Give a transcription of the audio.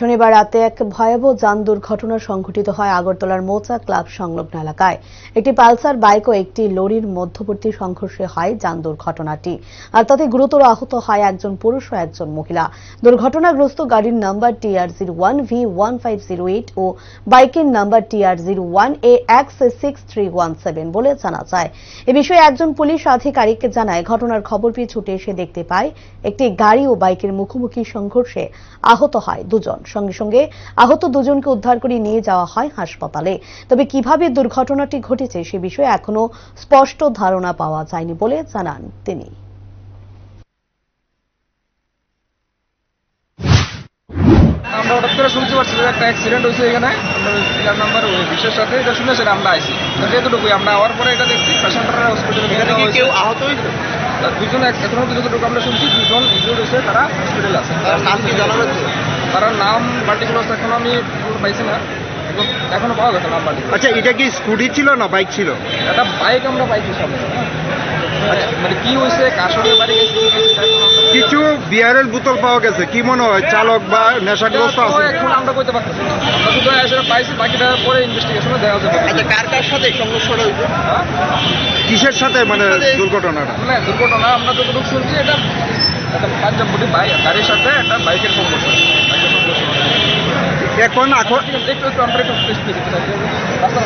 শনিবার রাতে এক ভয়াবহ যান দুর্ঘটনা সংঘটিত হয় আগরতলার মোচা ক্লাব সংলগ্ন এলাকায়। একটি পালসার বাইক ও একটি লরির মধ্যবর্তী সংঘর্ষে হয় যান দুর্ঘটনাটি, আর তাতে গুরুতর আহত হয় একজন পুরুষ ও একজন মহিলা। দুর্ঘটনাগ্রস্ত গাড়ির নাম্বার TR01V1508 ও বাইকের নাম্বার TR01AX6317 বলে জানা যায়। এ বিষয়ে একজন পুলিশ আধিকারিক জানায়, ঘটনার খবর পেয়ে ছুটে এসে দেখতে পায় একটি গাড়ি ও বাইকের মুখোমুখি সংঘর্ষে আহত হয় দুজন। সঙ্গে সঙ্গে আহত দুজনকে উদ্ধার করে নিয়ে যাওয়া হয় হাসপাতালে। তবে কিভাবে দুর্ঘটনাটি ঘটেছে সে বিষয়ে এখনো স্পষ্ট ধারণা পাওয়া যায়নি বলে জানান তিনি। আমরা হঠাৎ করে শুনতে পারছি যে একটা অ্যাক্সিডেন্ট হয়েছে এখানে, আমরা নাম্বার ওই বিশের সাথে এটা শুনেছি, আমরা আইছি যেটুকুই আমরা হওয়ার পরে এটা দেখছি পেশেন্টরা হসপিটালে। কেউ আহত হয়েছে? দুজন এখনো যতটুকু আমরা শুনছি দুজন ইনজুর্ড হয়েছে, তারা হসপিটালে আছে। তার নাম কি জানা যাচ্ছে? তার নাম পার্টিকুলার এখনো আমি পাইছি না, এখনো পাওয়া গেছে নাম পার্টিকুলার। আচ্ছা, এটা কি স্কুটি ছিল না বাইক ছিল? একটা বাইক আমরা পাইছি সামনে, মানে কি হয়েছে কার সঙ্গে বাড়ি গেছে কিছু বিয়ারের বোতল পাওয়া গেছে, কি মনে হয় চালক বা নেশাগ্রস্ত আছে? এখন আমরা কইতে পারতেছি না, আমরা শুধু এসে পাইছি, বাকিটা পরে ইনভেস্টিগেশনে দেখা যাবে। আচ্ছা, কার কার সাথে সংঘর্ষটা হয়েছে? কিসের সাথে মানে দুর্ঘটনাটা? মানে দুর্ঘটনা আমরা যতটুকু শুনছি এটা একটা পাঞ্জাবি গাড়ির সাথে একটা বাইকের সংঘর্ষ। এখন একটু আমরা একটু রাস্তা